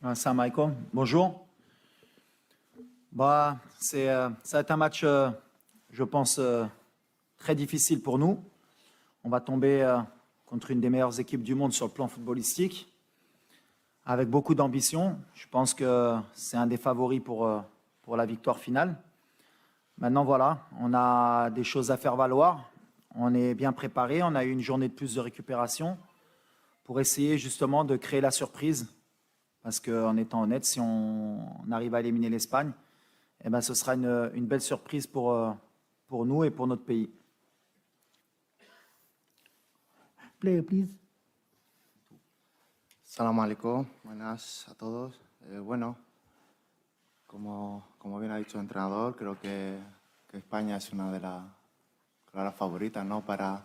Assalamu alaikum. Bonjour. Ça va être un match, je pense, très difficile pour nous. On va tomber contre une des meilleures équipes du monde sur le plan footballistique, avec beaucoup d'ambition. Je pense que c'est un des favoris pour la victoire finale. Maintenant, voilà, on a des choses à faire valoir. On est bien préparé. On a eu une journée de plus de récupération pour essayer justement de créer la surprise. Parce qu'en étant honnête, si on arrive à éliminer l'Espagne, eh ben, ce sera une belle surprise pour nous et pour notre pays. Player, please. Salam alaikum, buenas a todos. Bueno, como bien ha dicho el entrenador, creo que España es una de las claras favoritas, ¿no? para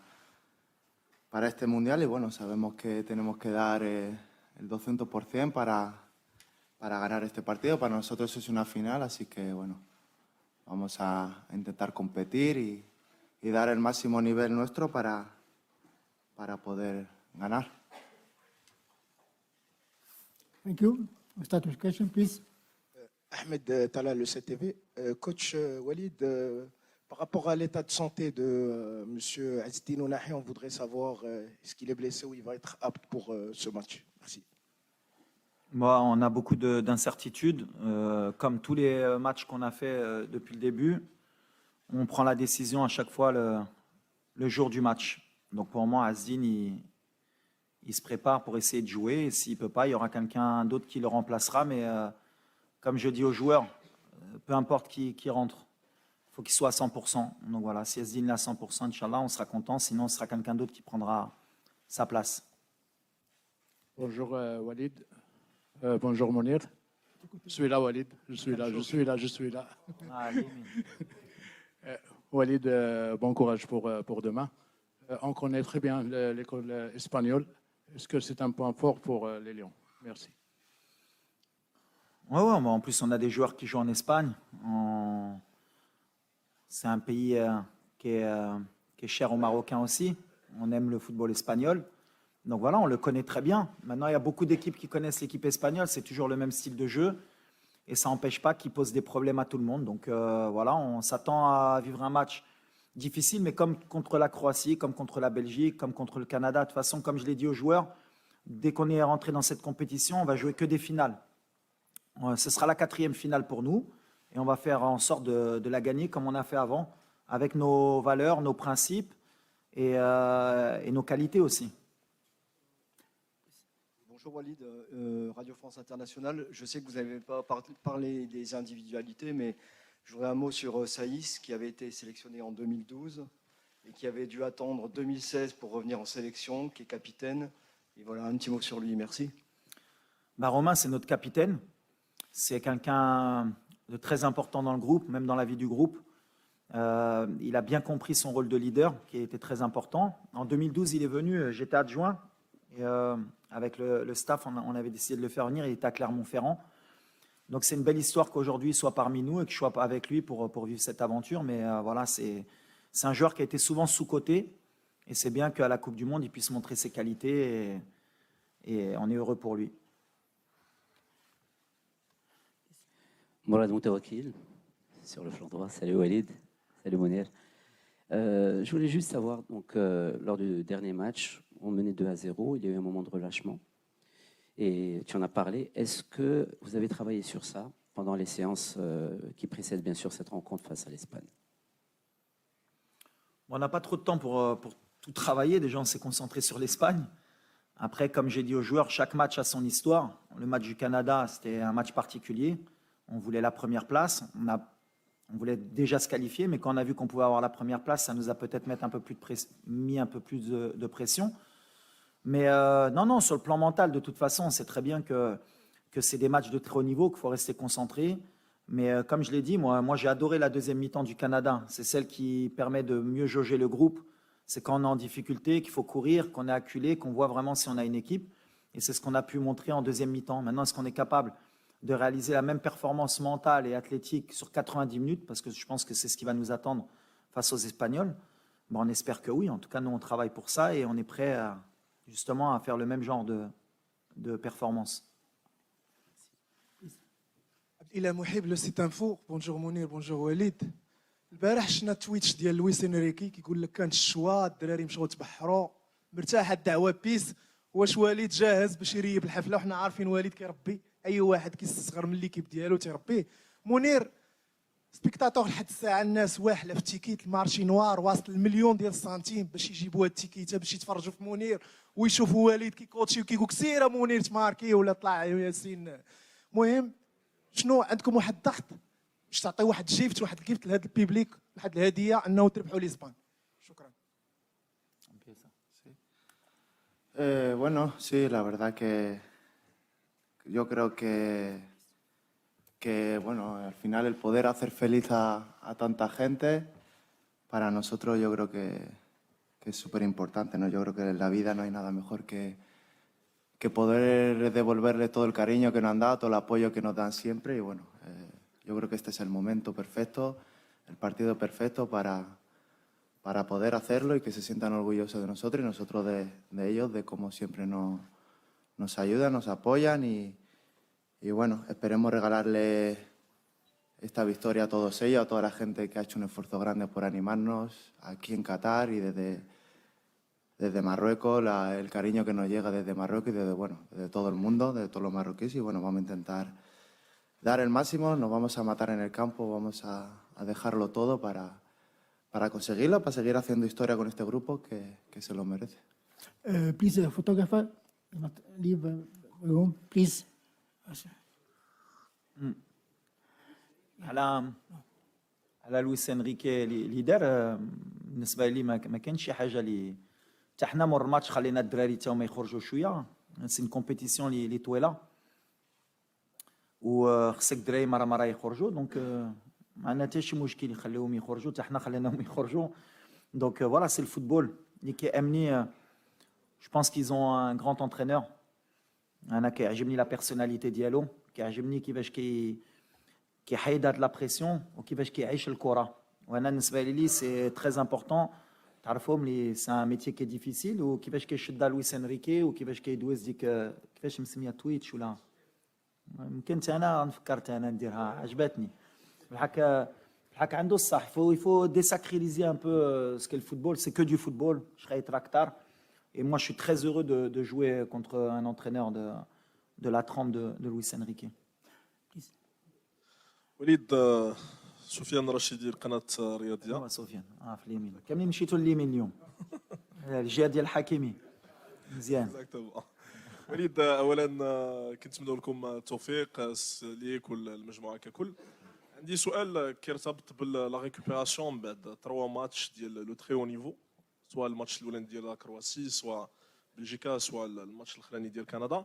este Mundial y bueno, sabemos que tenemos que dar el 200% para ganar este partido. Para nosotros es una final, así que bueno, vamos a intentar competir y dar el máximo nivel nuestro para poder ganar. Thank you. We'll start with question, please. Ahmed Talal, le CTV. Coach Walid, par rapport à l'état de santé de M. Azdine Ounahi, on voudrait savoir est-ce qu'il est blessé ou il va être apte pour ce match. Merci. Moi, on a beaucoup d'incertitudes. Comme tous les matchs qu'on a fait depuis le début, on prend la décision à chaque fois le jour du match. Donc pour moi, Azdine, il se prépare pour essayer de jouer. Et s'il ne peut pas, il y aura quelqu'un d'autre qui le remplacera. Mais comme je dis aux joueurs, peu importe qui rentre, il faut qu'il soit à 100%. Donc voilà, si Azdine est à 100%, Inch'Allah, on sera content. Sinon, ce sera quelqu'un d'autre qui prendra sa place. Bonjour Walid. Bonjour Mounir. Je suis là Walid. Je suis là. Walid, bon courage pour demain. On connaît très bien l'école espagnole. Est-ce que c'est un point fort pour les Lions? Merci. Ouais, en plus, on a des joueurs qui jouent en Espagne. C'est un pays qui est cher aux Marocains aussi. On aime le football espagnol. Donc voilà, on le connaît très bien. Maintenant, il y a beaucoup d'équipes qui connaissent l'équipe espagnole. C'est toujours le même style de jeu. Et ça n'empêche pas qu'il pose des problèmes à tout le monde. Donc voilà, on s'attend à vivre un match difficile, mais comme contre la Croatie, comme contre la Belgique, comme contre le Canada. De toute façon, comme je l'ai dit aux joueurs, dès qu'on est rentré dans cette compétition, on va jouer que des finales. Ce sera la 4e finale pour nous. Et on va faire en sorte de la gagner comme on a fait avant, avec nos valeurs, nos principes et nos qualités aussi. Bonjour Walid, Radio France Internationale. Je sais que vous n'avez pas parlé des individualités, mais je voudrais un mot sur Saïs, qui avait été sélectionné en 2012 et qui avait dû attendre 2016 pour revenir en sélection, qui est capitaine. Et voilà, un petit mot sur lui, merci. Romain, c'est notre capitaine. C'est quelqu'un de très important dans le groupe, même dans la vie du groupe. Il a bien compris son rôle de leader, qui était très important. En 2012, il est venu, j'étais adjoint. Et avec le staff, on avait décidé de le faire venir. Il était à Clermont-Ferrand. Donc c'est une belle histoire qu'aujourd'hui il soit parmi nous et que je sois avec lui pour vivre cette aventure. Mais voilà, c'est un joueur qui a été souvent sous-coté. Et c'est bien qu'à la Coupe du Monde, il puisse montrer ses qualités. Et on est heureux pour lui. Mourad Moutawakil, sur le flanc droit. Salut Walid, salut Mounir. Je voulais juste savoir, donc, lors du dernier match, on menait 2-0, il y a eu un moment de relâchement. Et tu en as parlé. Est-ce que vous avez travaillé sur ça pendant les séances qui précèdent bien sûr cette rencontre face à l'Espagne? On n'a pas trop de temps pour tout travailler. Déjà, on s'est concentré sur l'Espagne. Après, comme j'ai dit aux joueurs, chaque match a son histoire. Le match du Canada, c'était un match particulier. On voulait la première place. On voulait déjà se qualifier, mais quand on a vu qu'on pouvait avoir la première place, ça nous a peut-être mis un peu plus de pression. Mais non, sur le plan mental, de toute façon, on sait très bien que c'est des matchs de très haut niveau, qu'il faut rester concentré. Mais comme je l'ai dit, moi j'ai adoré la deuxième mi-temps du Canada. C'est celle qui permet de mieux jauger le groupe. C'est quand on est en difficulté, qu'il faut courir, qu'on est acculé, qu'on voit vraiment si on a une équipe. Et c'est ce qu'on a pu montrer en deuxième mi-temps. Maintenant, est-ce qu'on est capable de réaliser la même performance mentale et athlétique sur 90 minutes? Parce que je pense que c'est ce qui va nous attendre face aux Espagnols. On espère que oui. En tout cas, nous, on travaille pour ça et on est prêt justement à faire le même genre de performance. الى محب لو سيت انفو. بونجور منير، بونجور وليد. البارح شفنا تويتش ديال لويس انريكي كيقول لك كانت الشوا، الدراري مشاو تبحروا، مرتاحه الدعوه بيس. واش وليد جاهز باش يريب الحفله؟ وحنا عارفين وليد كيربي اي واحد كيستصغر من ليكيب ديالو تيربيه. منير سبيكتاتور لحد الساعه الناس واحله في التيكيت المارشي نوار واصل المليون ديال السنتيم باش يجيبوا هاد التيكيته باش يتفرجوا في منير ويشوفوا وليد كيكوتشي وكيقول سير منير تماركي ولا طلع ياسين. المهم شنو عندكم واحد الضغط باش تعطي واحد جيفت واحد الجيفت لهذا البيبليك، واحد الهديه انه تربحوا ليسبان؟ شكرا. Bueno, sí, la verdad que yo creo bueno, al final el poder hacer feliz a tanta gente, para nosotros yo creo que es súper importante, ¿no? Yo creo que en la vida no hay nada mejor que poder devolverle todo el cariño que nos han dado, todo el apoyo que nos dan siempre. Y bueno, yo creo que este es el momento perfecto, el partido perfecto para poder hacerlo y que se sientan orgullosos de nosotros y nosotros de ellos, de cómo siempre nos ayudan, nos apoyan y bueno, esperemos regalarle esta victoria a todos ellos, a toda la gente que ha hecho un esfuerzo grande por animarnos aquí en Qatar y desde Marruecos, el cariño que nos llega desde Marruecos y desde todo el mundo, de todos los marroquíes. Y bueno, vamos a intentar dar el máximo, nos vamos a matar en el campo, vamos a dejarlo todo para conseguirlo, para seguir haciendo historia con este grupo que se lo merece. Please, photographer, not leave room, please. على لويس انريكي اللي دار بالنسبه لي ما كانش شي حاجه اللي حتى حنا مور الماتش خلينا الدراري تا هما يخرجوا شويه. سي ان كومبيتيسيون اللي طويله وخصك الدراري مره يخرجوا، دونك ما عندنا حتى شي مشكل يخليهم يخرجوا، حتى حنا خليناهم يخرجوا. دونك فوالا سي الفوتبول اللي كيامني. جو بونس كيز اون ان غراند انترينور. انا كيعجبني لا بيرسوناليتي ديالو، كيعجبني كيفاش كيحيد هاد لا بريسيون وكيفاش كيعيش الكره. وانا بالنسبه لي سي تري امبورطون تعرفوا ملي سي ان ميتي كي ديفيسيل وكيفاش كيشدها لويس انريكي وكيفاش كيدوز ديك كيفاش مسميه تويتش ولا يمكن انا فكرت انا نديرها عجبتني. بالحق عنده الصح. يفو ديساكريليزي ان بو سكي الفوتبول سي كو دو فوتبول. Je serais tractar et moi je suis très heureux de jouer contre un entraîneur de la trempe de Luis Enrique. وليد سفيان رشيدي قناة رياضية. هو سفيان في اليمين كاملين مشيتوا لليمين اليوم. الجهه ديال الحكيمي مزيان. وليد اولا كنتمنوا لكم التوفيق ليك والمجموعه ككل. عندي سؤال كيرتبط بلا ريكوبيراسيون من بعد 3 ماتش ديال لو تري او نيفو، سواء الماتش الاولاني ديال كرواسي، سواء بلجيكا، سواء الماتش الاخراني ديال كندا.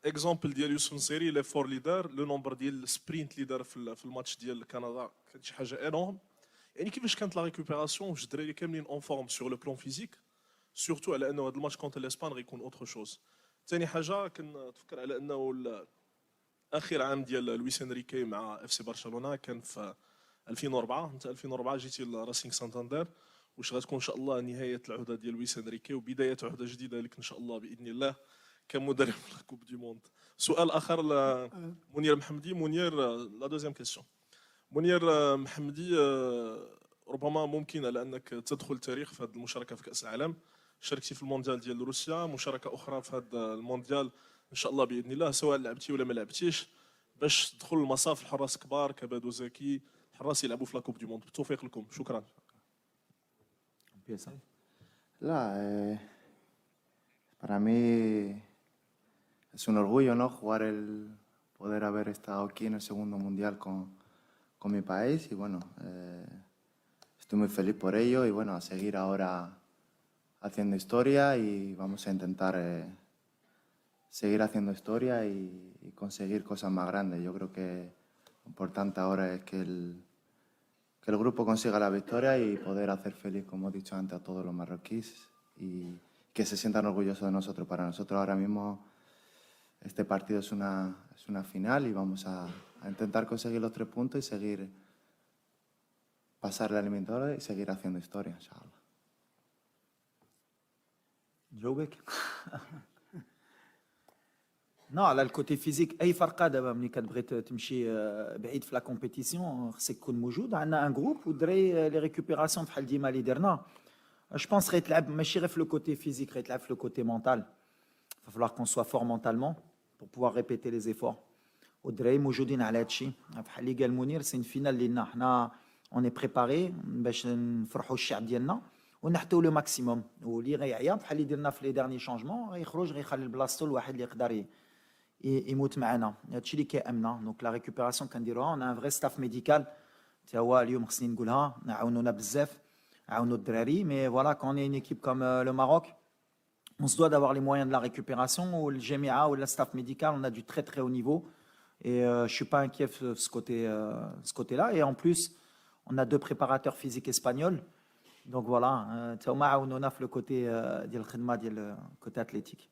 اكزومبل ديال يوسف نصيري لي فور ليدر، لو نومبر ديال السبرينت اللي دار في الماتش ديال كندا كانت شي حاجه انورم. يعني كيفاش كانت لا ريكوبيراسيون واش الدراري كاملين اون فورم سور لو بلون فيزيك، سورتو على انه هذا الماتش كونتر الاسبان غيكون اوتر شوز. ثاني حاجه كنتفكر على انه اخر عام ديال لويس انريكي مع اف سي برشلونه كان في 2004. انت 2004 جيتي لراسينغ سانتاندير، واش غتكون ان شاء الله نهايه العهده ديال لويس انريكي وبدايه عهده جديده لك ان شاء الله باذن الله كمدرب في الكوب دي موند؟ سؤال اخر لمنير محمدي. منير لا دوزيام كيسيون. منير محمدي، ربما ممكن على انك تدخل التاريخ في هذه المشاركه في كاس العالم. شاركتي في المونديال ديال روسيا، مشاركه اخرى في هذا المونديال ان شاء الله باذن الله، سواء لعبتي ولا ما لعبتيش، باش تدخل المصاف الحراس كبار كبادو زكي، حراس يلعبوا في لاكوب دي موند. بالتوفيق لكم، شكرا. La, para mí es un orgullo, ¿no? Poder haber estado aquí en el segundo mundial con mi país y bueno, estoy muy feliz por ello y bueno, a seguir ahora haciendo historia y vamos a intentar seguir haciendo historia y conseguir cosas más grandes. Yo creo que lo importante ahora es que el grupo consiga la victoria y poder hacer feliz, como he dicho antes, a todos los marroquíes y que se sientan orgullosos de nosotros. Para nosotros ahora mismo este partido es una final y vamos a intentar conseguir los 3 puntos y seguir pasar la eliminatoria y seguir haciendo historia, inshallah. جاوبك. Non, là, le côté physique, أي فرقة دابا ملي كتبغي تمشي بعيد في لا كومبيتيسيون خصك تكون موجود. عندنا ان جروب والدراري لي ريكوبيراسيون بحال ديما اللي درنا. Je pense غيتلعب ماشي غير في لو كوتي فيزيك، غيتلعب في لو كوتي mental. Il va falloir qu'on soit fort mentalement pour pouvoir répéter les efforts. والدراري موجودين على هذا الشيء. بحال اللي قال منير سي فينال لينا حنا اون اي بريباري باش نفرحوا الشعب ديالنا ونحتوا لو ماكسيموم. واللي غيعيا بحال اللي درنا في لي ديرني شونجمون غيخرج غيخلي بلاصتو لواحد اللي يقدر يموت معنا. هادشي اللي كيامنا. دونك لا ريكوبيراسيون كنديروها اون ان فري ستاف ميديكال حتى هو اليوم خصني نقولها عاونونا بزاف عاونوا الدراري. مي فوالا كون اون ايكيب كوم لو ماروك on se doit d'avoir les moyens de la récupération. Ou le GMA ou le staff médical, on a du très très haut niveau. Et je ne suis pas inquiet de ce côté-là. Et en plus, on a deux préparateurs physiques espagnols. Donc voilà, on a le côté athlétique.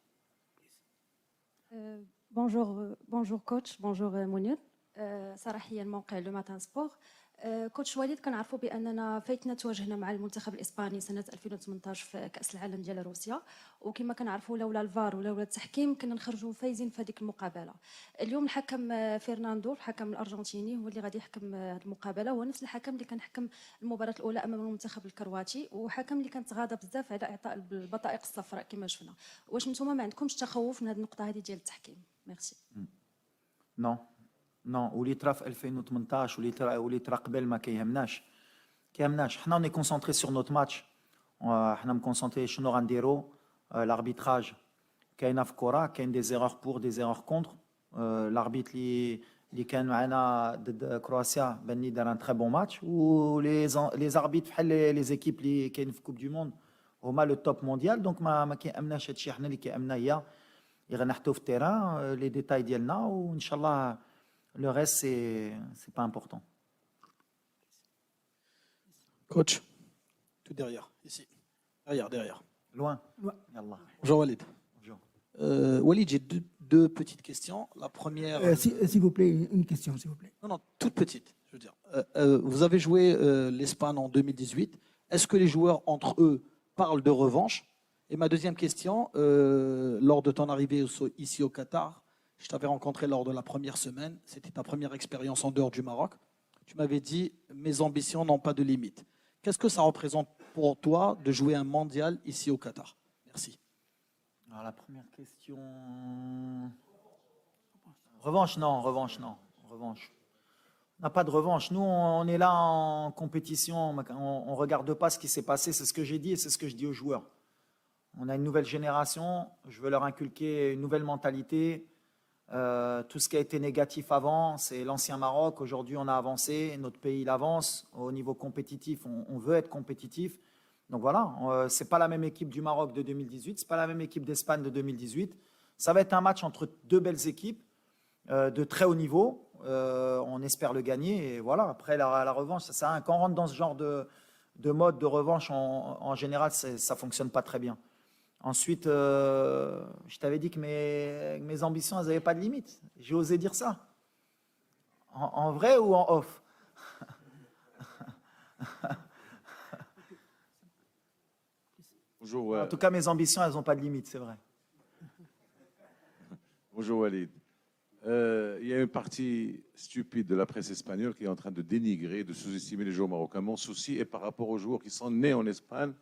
Bonjour coach, bonjour Mounir. صراحيا موقع لو ماتان سبور. كوتش وليد كنعرفوا باننا فايتنا تواجهنا مع المنتخب الاسباني سنه 2018 في كاس العالم ديال روسيا، وكما كنعرفوا لولا الفار ولولا التحكيم كنا نخرجوا فايزين في هذيك المقابله. اليوم الحكم فرناندو الحكم الارجنتيني هو اللي غادي يحكم هذه المقابله، هو نفس الحكم اللي كان حكم المباراه الاولى امام المنتخب الكرواتي، وحكم اللي كان تغاضى بزاف على اعطاء البطائق الصفراء كما شفنا. واش نتوما ما عندكمش تخوف من هذه النقطه هذه ديال التحكيم؟ ميرسي. نو نو واللي طرا في 2018 واللي طرا قبل ما كيهمناش. حنا اوني كونسونطري سور نوت ماتش. حنا مكونسونطري شنو غنديرو. الاربيتراج كاينه في كره، كاين دي زيرور بور دي زيرور كونتر. الاربيت اللي كان معنا ضد كرواتيا باني دار ان تري بون ماتش. و لي زاربيت بحال لي زيكيب اللي كاين في كوب دو موند هما لو توب مونديال. دونك ما كيامناش هادشي. حنا اللي كيامنا هي غنحطو في التيران لي ديتاي ديالنا وان شاء الله. Le reste, c'est pas important. Coach, tout derrière, ici. Derrière. Loin. Yallah. Bonjour Walid. Bonjour. Walid, j'ai deux petites questions. La première... S'il vous plaît, une question, s'il vous plaît. Non, toute petite, je veux dire. Vous avez joué l'Espagne en 2018. Est-ce que les joueurs, entre eux, parlent de revanche? Et ma deuxième question, lors de ton arrivée ici au Qatar, je t'avais rencontré lors de la première semaine. C'était ta première expérience en dehors du Maroc. Tu m'avais dit « Mes ambitions n'ont pas de limite ». Qu'est-ce que ça représente pour toi de jouer un mondial ici au Qatar? Merci. Alors, la première question... Revanche, non. Revanche. On n'a pas de revanche. Nous, on est là en compétition. On ne regarde pas ce qui s'est passé. C'est ce que j'ai dit et c'est ce que je dis aux joueurs. On a une nouvelle génération. Je veux leur inculquer une nouvelle mentalité. Tout ce qui a été négatif avant, c'est l'ancien Maroc. Aujourd'hui, on a avancé, notre pays il avance. Au niveau compétitif, on veut être compétitif. Donc voilà, ce n'est pas la même équipe du Maroc de 2018, ce n'est pas la même équipe d'Espagne de 2018. Ça va être un match entre deux belles équipes de très haut niveau. On espère le gagner. Et voilà, après la revanche, ça sert à rien. Quand on rentre dans ce genre de mode de revanche, en général, ça ne fonctionne pas très bien. Ensuite, je t'avais dit que mes ambitions, elles n'avaient pas de limite. J'ai osé dire ça. En vrai ou en off? Bonjour. En tout cas, mes ambitions, elles n'ont pas de limite, c'est vrai. Bonjour Walid. Il y a une partie stupide de la presse espagnole qui est en train de dénigrer, de sous-estimer les joueurs marocains. Mon souci est par rapport aux joueurs qui sont nés en Espagne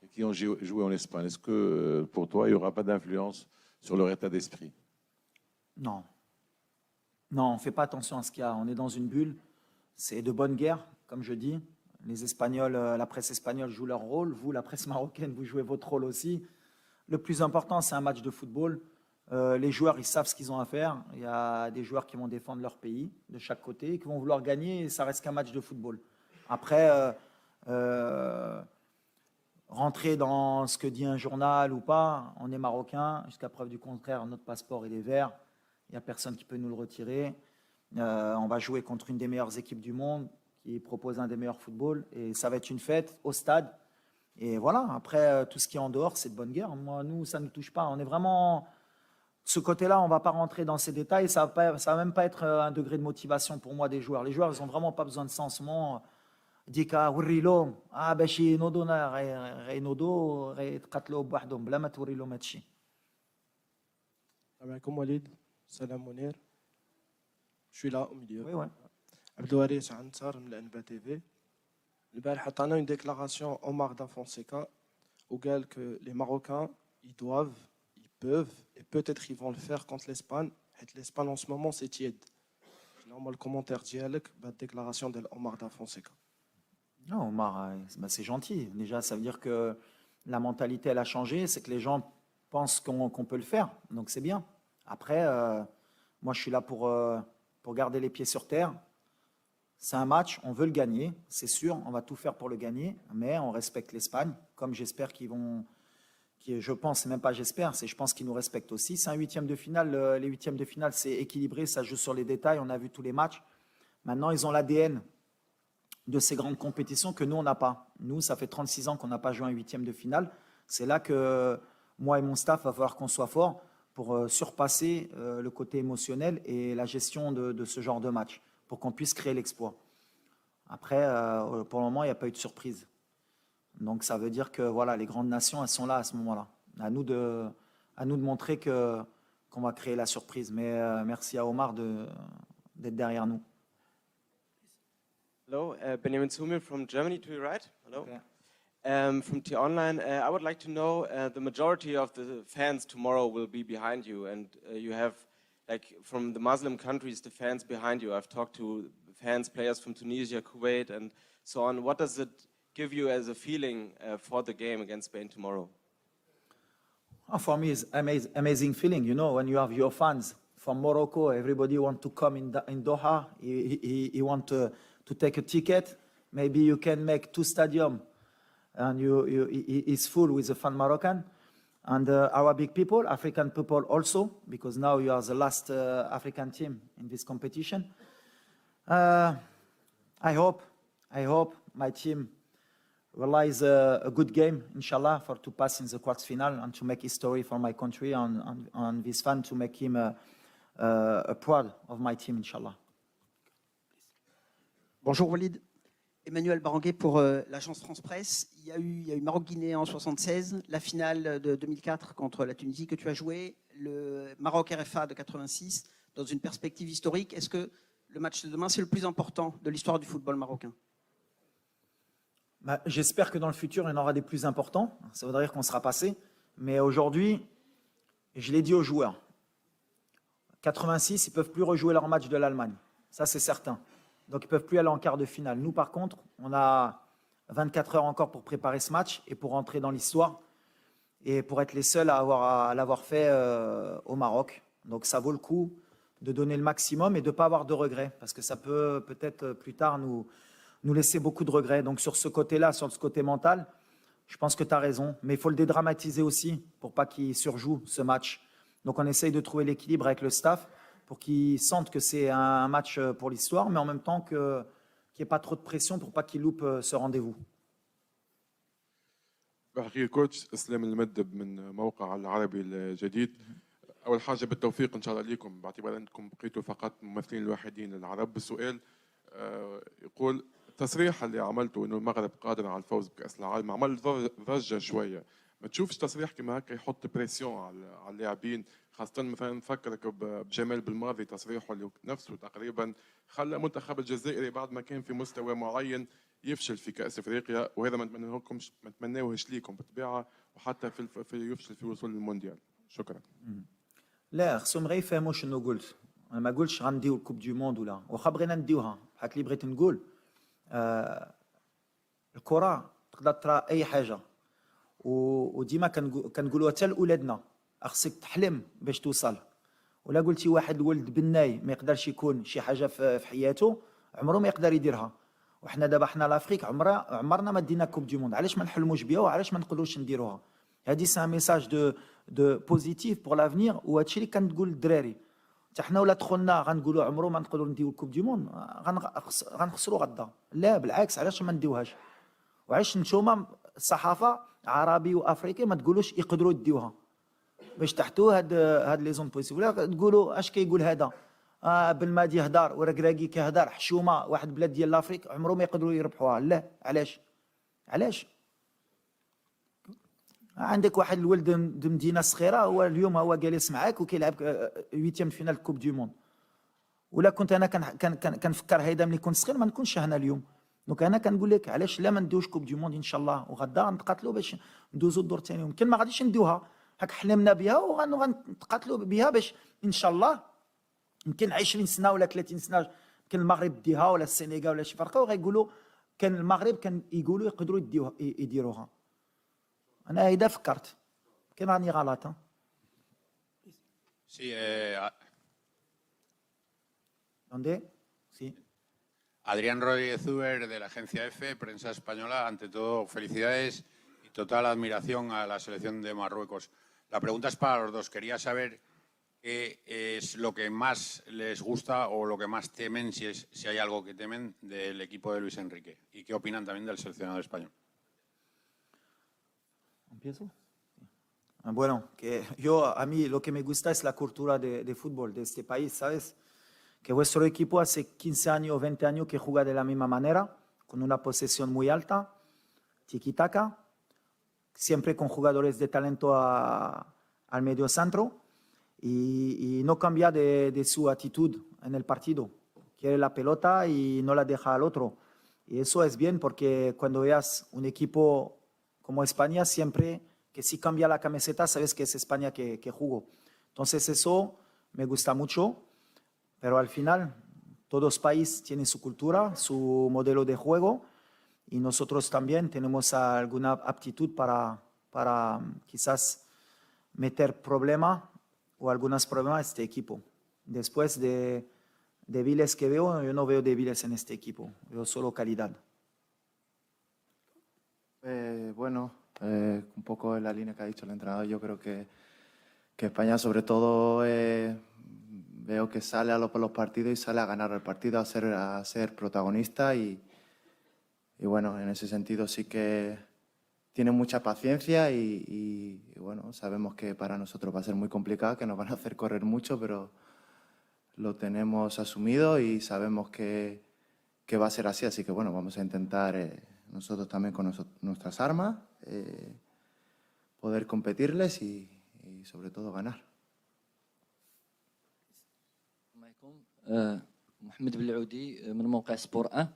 et qui ont joué en Espagne. Est-ce que pour toi, il n'y aura pas d'influence sur leur état d'esprit? Non. Non, on ne fait pas attention à ce qu'il y a. On est dans une bulle. C'est de bonne guerre, comme je dis. Les Espagnols, la presse espagnole joue leur rôle. Vous, la presse marocaine, vous jouez votre rôle aussi. Le plus important, c'est un match de football. Les joueurs, ils savent ce qu'ils ont à faire. Il y a des joueurs qui vont défendre leur pays de chaque côté, qui vont vouloir gagner. Et ça reste qu'un match de football. Après... rentrer dans ce que dit un journal ou pas, on est marocain, jusqu'à preuve du contraire, notre passeport il est vert, il n'y a personne qui peut nous le retirer. On va jouer contre une des meilleures équipes du monde qui propose un des meilleurs footballs et ça va être une fête au stade. Et voilà, après tout ce qui est en dehors, c'est de bonne guerre. Moi, nous, ça ne nous touche pas. On est vraiment... De ce côté-là, on ne va pas rentrer dans ces détails. Ça va même pas être un degré de motivation pour moi des joueurs. Les joueurs, ils n'ont vraiment pas besoin de ça en ce moment. ديكا وري لهم باش ينوضونا غينوضوا غيتقاتلوا بوحدهم بلا ما توري لهم هادشي. معكم وليد. Salam Mounir. Je suis là au milieu. Oui, oui. Abdouaris Ansar من الأنبا TV. البارح عطانا une déclaration Omar Da Fonseca où قال que les Marocains ils doivent, ils peuvent et peut-être ils vont le faire contre l'Espagne. L'Espagne en ce moment c'est tiède. Là, le commentaire ديالك la déclaration de Omar Da Fonseca. Non, Omar, c'est gentil. Déjà, ça veut dire que la mentalité, elle a changé. C'est que les gens pensent qu'on peut le faire. Donc, c'est bien. Après, moi, je suis là pour garder les pieds sur terre. C'est un match, on veut le gagner, c'est sûr. On va tout faire pour le gagner. Mais on respecte l'Espagne, comme j'espère qu'ils vont... Je pense, c'est même pas j'espère, c'est je pense qu'ils nous respectent aussi. C'est un huitième de finale. Les huitièmes de finale, c'est équilibré. Ça joue sur les détails. On a vu tous les matchs. Maintenant, ils ont l'ADN de ces grandes compétitions que nous, on n'a pas. Nous, ça fait 36 ans qu'on n'a pas joué un huitième de finale. C'est là que moi et mon staff, va falloir qu'on soit fort pour surpasser le côté émotionnel et la gestion de ce genre de match, pour qu'on puisse créer l'exploit. Après, pour le moment, il n'y a pas eu de surprise. Donc, ça veut dire que voilà, les grandes nations, elles sont là à ce moment-là. À nous de montrer qu'on va créer la surprise. Mais merci à Omar d'être derrière nous. Hello, Benjamin Sumir from Germany to your right. Hello. Okay. From T-Online, I would like to know the majority of the fans tomorrow will be behind you, and you have, like, from the Muslim countries, the fans behind you. I've talked to fans, players from Tunisia, Kuwait, and so on. What does it give you as a feeling for the game against Spain tomorrow? Oh, for me, it's amazing feeling. You know, when you have your fans from Morocco, everybody want to come in Doha. He want to take a ticket. Maybe you can make 2 stadiums, and it's full with the fan Moroccan. And Arabic people, African people also, because now you are the last African team in this competition. I hope my team realize a good game, inshallah, to pass in the quarters final and to make history for my country and this fan, to make him proud of my team, inshallah. Bonjour Walid. Emmanuel Baranguet pour l'agence France Presse. Il y a eu Maroc-Guinée en 1976, la finale de 2004 contre la Tunisie que tu as joué, le Maroc-RFA de 86. Dans une perspective historique, est-ce que le match de demain, c'est le plus important de l'histoire du football marocain? J'espère que dans le futur, il y en aura des plus importants. Ça voudrait dire qu'on sera passé. Mais aujourd'hui, je l'ai dit aux joueurs, 86, ils ne peuvent plus rejouer leur match de l'Allemagne. Ça, c'est certain. Donc, ils ne peuvent plus aller en quart de finale. Nous, par contre, on a 24 heures encore pour préparer ce match et pour entrer dans l'histoire et pour être les seuls à l'avoir fait au Maroc. Donc, ça vaut le coup de donner le maximum et de ne pas avoir de regrets, parce que ça peut peut-être plus tard nous laisser beaucoup de regrets. Donc, sur ce côté-là, sur ce côté mental, je pense que tu as raison. Mais il faut le dédramatiser aussi pour pas qu'il surjoue ce match. Donc, on essaye de trouver l'équilibre avec le staff pour qu'ils sentent que c'est un match pour l'histoire, mais en même temps qu'il n'y ait pas trop de pression pour pas qu'ils loupent ce rendez-vous. بحكي كوتش اسلام المدب من موقع العربي الجديد. اول حاجه بالتوفيق ان شاء الله ليكم، باعتبار انكم بقيتوا فقط ممثلين الوحيدين للعرب. السؤال يقول التصريح اللي عملته انه المغرب قادر على الفوز بكاس العالم عمل ضجه شويه. ما تشوفش تصريح كما هكا يحط بريسيون على اللاعبين، خاصه مثلا نفكرك بجمال بالماضي، تصريحه اللي نفسه تقريبا خلى المنتخب الجزائري بعد ما كان في مستوى معين يفشل في كاس افريقيا، وهذا ما نتمناوهش ليكم بالطبيعه، وحتى في يفشل في وصول المونديال. شكرا. لا خصهم غير يفهموا شنو قلت. انا ما قلتش غنديو الكوب دو موند ولا، واخا بغينا نديوها بحال اللي بغيت نقول. الكره تقدر ترى اي حاجه، وديما كنقولوها حتى لاولادنا، خصك تحلم باش توصل. ولا قلتي واحد الولد بناي ما يقدرش يكون شي حاجه في حياته، عمره ما يقدر يديرها. وحنا دابا حنا لافريك عمرنا ما دينا كوب دو موند، علاش ما نحلموش بها وعلاش ما نقولوش نديروها؟ هذه سي ان ميساج دو بوزيتيف بور لافنير، وهادشي اللي كنقول للدراري. حتى حنا ولا دخلنا غنقولوا عمره ما نقدروا نديو الكوب دو موند، غنخسروا غدا. لا بالعكس، علاش ما نديوهاش؟ وعلاش نتوما الصحافه عربي وافريقي ما تقولوش يقدروا يديوها باش تحتوا هاد لي زون بوزيتيف؟ ولا تقولوا اش كيقول هذا بالمادي يهدر وركراكي كيهدر حشومه واحد بلاد ديال لافريك عمره ما يقدروا يربحوها. لا علاش عندك واحد الولد من مدينه صغيره هو اليوم هو جالس معاك وكيلعب 8 فينال كوب دو موند. ولا كنت انا كنفكر هيدا ملي كنت صغير ما نكونش هنا اليوم. دونك انا كنقول لك علاش لا ما ندوش كوب دو موند ان شاء الله، وغدا غنتقاتلوا باش ندوزوا الدور الثاني. يمكن ما غاديش ندوها، هاك حلمنا بها وغنتقاتلوا بها باش ان شاء الله يمكن 20 سنه ولا 30 سنه يمكن المغرب ديها ولا السنغال ولا شي فرقه وغيقولوا كان المغرب كان يقولوا يقدروا يديروها. انا هيدا فكرت، يمكن راني غلط. Sí, ¿Dónde? Sí. Adrián Rodríguez Zuber de la agencia EFE, prensa española. Ante todo, felicidades y total admiración a la selección de Marruecos. La pregunta es para los dos. Quería saber qué es lo que más les gusta o lo que más temen, si hay algo que temen, del equipo de Luis Enrique. Y qué opinan también del seleccionado español. ¿Empiezo? Bueno, que a mí lo que me gusta es la cultura de fútbol de este país, ¿sabes? Que vuestro equipo hace 15 años, 20 años que juega de la misma manera, con una posesión muy alta, tiki-taka, siempre con jugadores de talento al medio centro y no cambia de su actitud en el partido. Quiere la pelota y no la deja al otro. Y eso es bien porque cuando veas un equipo como España, siempre que si cambia la camiseta, sabes que es España que jugó. Entonces eso me gusta mucho. Pero al final, todos los países tienen su cultura, su modelo de juego y nosotros también tenemos alguna aptitud para quizás meter problemas o algunos problemas a este equipo. Después de débiles que veo, yo no veo débiles en este equipo, veo solo calidad. Bueno, un poco en la línea que ha dicho el entrenador, yo creo que España sobre todo veo que sale a los partidos y sale a ganar el partido, a ser protagonista y bueno, en ese sentido sí que tiene mucha paciencia y bueno, sabemos que para nosotros va a ser muy complicado, que nos van a hacer correr mucho, pero lo tenemos asumido y sabemos que va a ser así que bueno, vamos a intentar nosotros también con nuestras armas poder competirles y sobre todo ganar. محمد بالعودي من موقع سبور 1.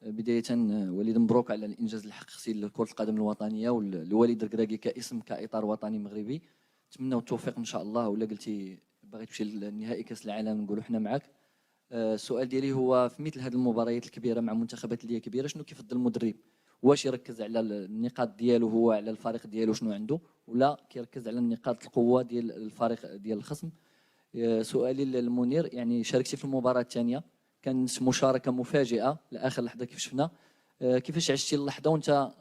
بداية وليد مبروك على الإنجاز اللي حققتي لكرة القدم الوطنية والوليد الكراكي كاسم كإطار وطني مغربي. نتمناو التوفيق إن شاء الله. ولا قلتي باغي تمشي لنهائي كأس العالم نقولوا حنا معاك. السؤال ديالي هو في مثل هذه المباريات الكبيرة مع منتخبات اللي هي كبيرة شنو كيفضل المدرب؟ واش يركز على النقاط ديالو هو على الفريق ديالو شنو عنده ولا كيركز على النقاط القوة ديال الفريق ديال الخصم؟ سؤالي للمنير، يعني شاركتي في المباراة الثانية، كانت مشاركة مفاجئة لآخر لحظة كيف شفنا، كيفاش عشتي اللحظة وانت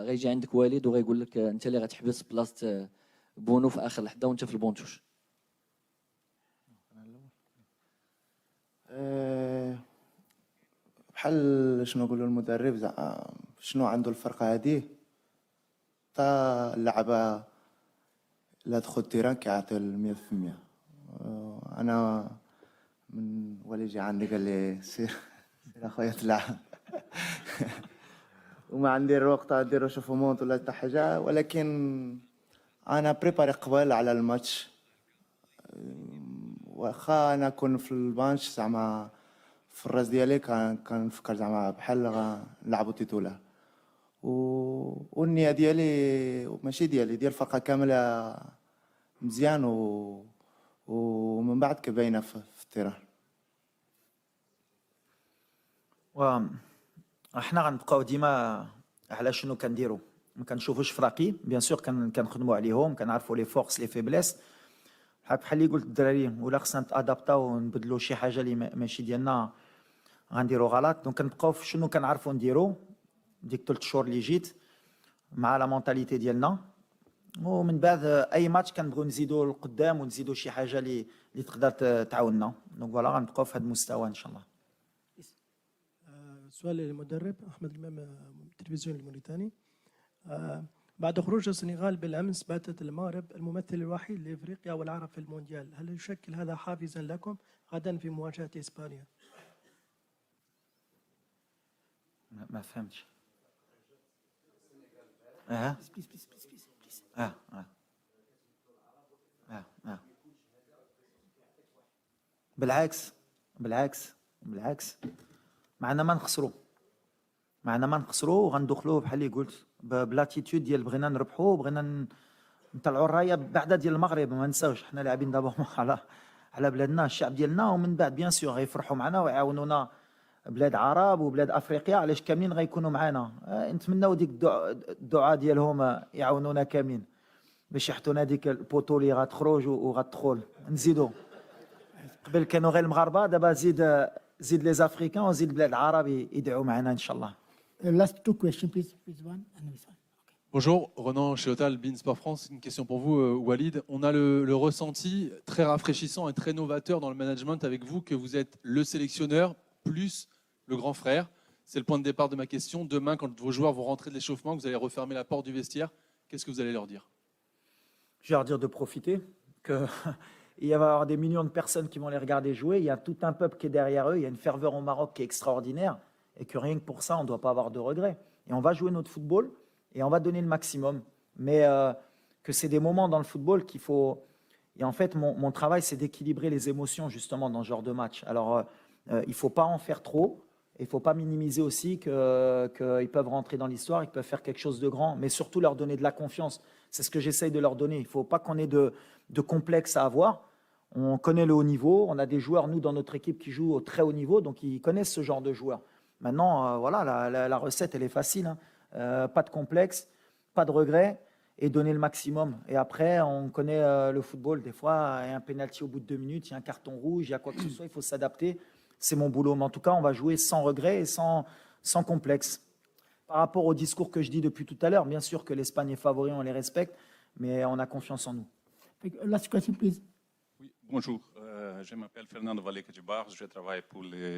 غيجي عندك والد وغيقول لك انت اللي غتحبس بلاصة بونو في آخر لحظة وانت في البونتوش؟ بحال شنو نقولوا المدرب شنو عنده الفرقة هذه تا اللعبة لا تدخل تيران كيعطي 100%. انا من ولي جا عندي قال لي سير اخويا تلعب وما عندي الوقت ندير شوفو مونت ولا حتى حاجه، ولكن انا بريباري قبل على الماتش واخا انا كون في البانش زعما في الراس ديالي كنفكر زعما بحال نلعبوا تيتولا والنيه ديالي ماشي ديالي ديال الفرقه كامله مزيان ومن بعد كباينه في التيران. احنا غنبقاو ديما على شنو كنديروا، ما كنشوفوش فراقي بيان سور كنخدموا عليهم، كنعرفوا لي فورس لي فيبليس بحال اللي قلت الدراري، ولا خصنا نتادابطاو ونبدلوا شي حاجه اللي ماشي ديالنا غنديروا غلط. دونك كنبقاو في شنو كنعرفوا نديروا ديك 3 شهور اللي جيت مع لا مونتاليتي ديالنا، ومن بعد اي ماتش كنبغيو نزيدوا لقدام ونزيدوا شي حاجه اللي تقدر تعاوننا. دونك فوالا غنبقاو في هذا المستوى ان شاء الله. سؤال للمدرب احمد الامام من التلفزيون الموريتاني. بعد خروج السنغال بالامس باتت المغرب الممثل الوحيد لافريقيا والعرب في المونديال، هل يشكل هذا حافزا لكم غدا في مواجهه اسبانيا؟ ما فهمتش. بالعكس بالعكس بالعكس معنا ما نخسروا وغندخلوا بحال اللي قلت بلاتيتود ديال بغينا نربحوا بغينا نطلعوا الرايه بعدا ديال المغرب. ما نساوش حنا لاعبين دابا على بلادنا الشعب ديالنا، ومن بعد بيان سور غيفرحوا معنا ويعاونونا بلاد عرب وبلاد افريقيا، علاش كاملين غيكونوا معنا. نتمناو ديك الدعاء ديالهم يعاونونا كاملين باش يحطونا ديك البوطو اللي غتخرج وغتدخل. نزيدوا قبل كانوا غير المغاربه، دابا زيد لي افريكان وزيد بلاد العرب يدعوا معنا ان شاء الله. Last two questions, please one and this one. Bonjour, Ronan Chéotal, Bein Sport France. Une question pour vous, Walid. On a le ressenti très rafraîchissant et très novateur dans le management avec vous que vous êtes le sélectionneur plus le grand frère. C'est le point de départ de ma question. Demain, quand vos joueurs vont rentrer de l'échauffement, que vous allez refermer la porte du vestiaire, qu'est-ce que vous allez leur dire? Je vais leur dire de profiter, qu'il va y avoir des millions de personnes qui vont les regarder jouer. Il y a tout un peuple qui est derrière eux. Il y a une ferveur au Maroc qui est extraordinaire. Et que rien que pour ça, on ne doit pas avoir de regrets. Et on va jouer notre football et on va donner le maximum. Mais que c'est des moments dans le football qu'il faut... Et en fait, mon travail, c'est d'équilibrer les émotions, justement, dans ce genre de match. Alors, il ne faut pas en faire trop. Et il ne faut pas minimiser aussi qu'ils peuvent rentrer dans l'histoire, ils peuvent faire quelque chose de grand. Mais surtout, leur donner de la confiance. C'est ce que j'essaye de leur donner. Il ne faut pas qu'on ait de complexe à avoir. On connaît le haut niveau. On a des joueurs, nous, dans notre équipe, qui jouent au très haut niveau. Donc, ils connaissent ce genre de joueurs. Maintenant, voilà, la recette, elle est facile. Hein. Pas de complexe, pas de regret et donner le maximum. Et après, on connaît le football. Des fois, il y a un penalty au bout de 2 minutes, il y a un carton rouge, il y a quoi que ce soit, il faut s'adapter. C'est mon boulot. Mais en tout cas, on va jouer sans regret et sans complexe. Par rapport au discours que je dis depuis tout à l'heure, bien sûr que l'Espagne est favori, on les respecte, mais on a confiance en nous. Last question, please. Oui, bonjour. Je m'appelle Fernando Valleca-Jibar. Je travaille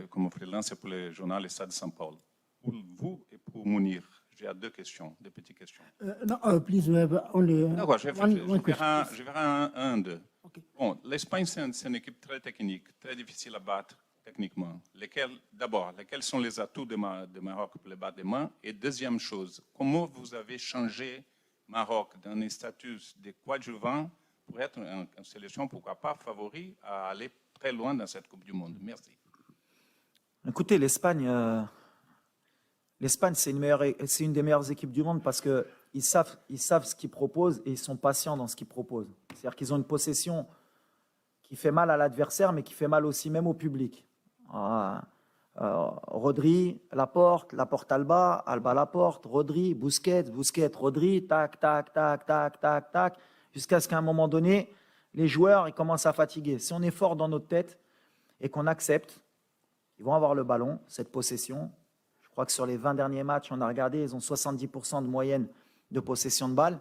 comme freelance pour le journal Stade de São Paulo. Pour vous et pour Mounir, j'ai 2 questions, 2 petites questions. No, please, we have only D'accord, je one question. je verrai un d'eux. Bon, l'Espagne, c'est une équipe très technique, très difficile à battre techniquement. D'abord, lesquels sont les atouts de Maroc pour les battre des mains? Et deuxième chose, comment vous avez changé Maroc d'un statut de coadjuvant pour être une sélection, pourquoi pas, favori à aller très loin dans cette Coupe du Monde? Merci. Écoutez, l'Espagne, c'est une des meilleures équipes du monde parce qu'ils savent ce qu'ils proposent et ils sont patients dans ce qu'ils proposent. C'est-à-dire qu'ils ont une possession qui fait mal à l'adversaire, mais qui fait mal aussi même au public. Rodri, Laporte, Alba, Alba Laporte, Rodri, Busquets, Rodri, tac, tac, tac, tac, tac, tac, jusqu'à ce qu'à un moment donné, les joueurs ils commencent à fatiguer. Si on est fort dans notre tête et qu'on accepte, ils vont avoir le ballon, cette possession. Je crois que sur les 20 derniers matchs, on a regardé, ils ont 70% de moyenne de possession de balle.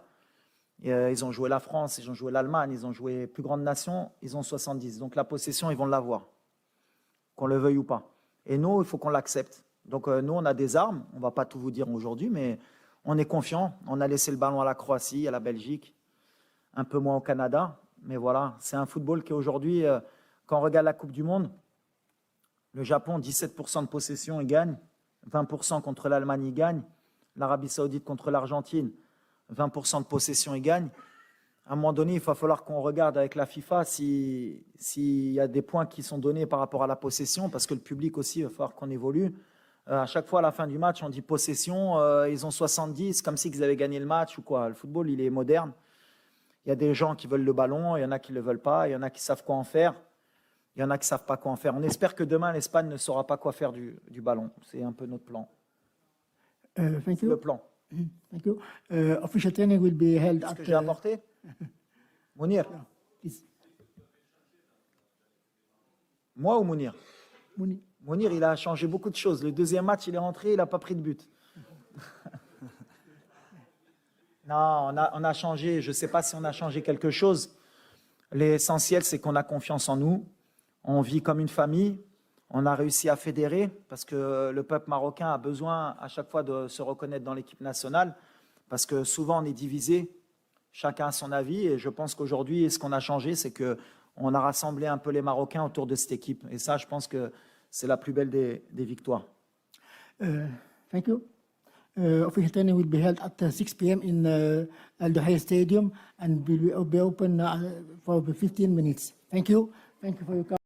Ils ont joué la France, ils ont joué l'Allemagne, ils ont joué les plus grandes nations, ils ont 70. Donc la possession, ils vont l'avoir, qu'on le veuille ou pas. Et nous, il faut qu'on l'accepte. Donc nous, on a des armes, on ne va pas tout vous dire aujourd'hui, mais on est confiant. On a laissé le ballon à la Croatie, à la Belgique, un peu moins au Canada. Mais voilà, c'est un football qui aujourd'hui, quand on regarde la Coupe du Monde, le Japon, 17% de possession, il gagne. 20% contre l'Allemagne, il gagne. L'Arabie Saoudite contre l'Argentine, 20% de possession, il gagne. À un moment donné, il va falloir qu'on regarde avec la FIFA s'il y a des points qui sont donnés par rapport à la possession, parce que le public aussi, il va falloir qu'on évolue. À chaque fois, à la fin du match, on dit possession, ils ont 70, comme si ils avaient gagné le match ou quoi. Le football, il est moderne. Il y a des gens qui veulent le ballon, il y en a qui ne le veulent pas, il y en a qui savent quoi en faire, il y en a qui ne savent pas quoi en faire. On espère que demain, l'Espagne ne saura pas quoi faire du ballon. C'est un peu notre plan. Thank you. Le plan. Thank you. Official training will be held Est-ce at... que j'ai apporté Mounir. Moi ou Mounir? Mounir, il a changé beaucoup de choses. Le deuxième match, il est rentré, il n'a pas pris de but. Non, on a changé. Je ne sais pas si on a changé quelque chose. L'essentiel, c'est qu'on a confiance en nous. On vit comme une famille. On a réussi à fédérer parce que le peuple marocain a besoin à chaque fois de se reconnaître dans l'équipe nationale parce que souvent on est divisé, chacun a son avis et je pense qu'aujourd'hui, ce qu'on a changé, c'est qu'on a rassemblé un peu les Marocains autour de cette équipe. Et ça, je pense que c'est la plus belle des victoires. Thank you. Official training will be held at 6 p.m. in Al Duhayh Stadium and will be open for 15 minutes. Thank you. Thank you for your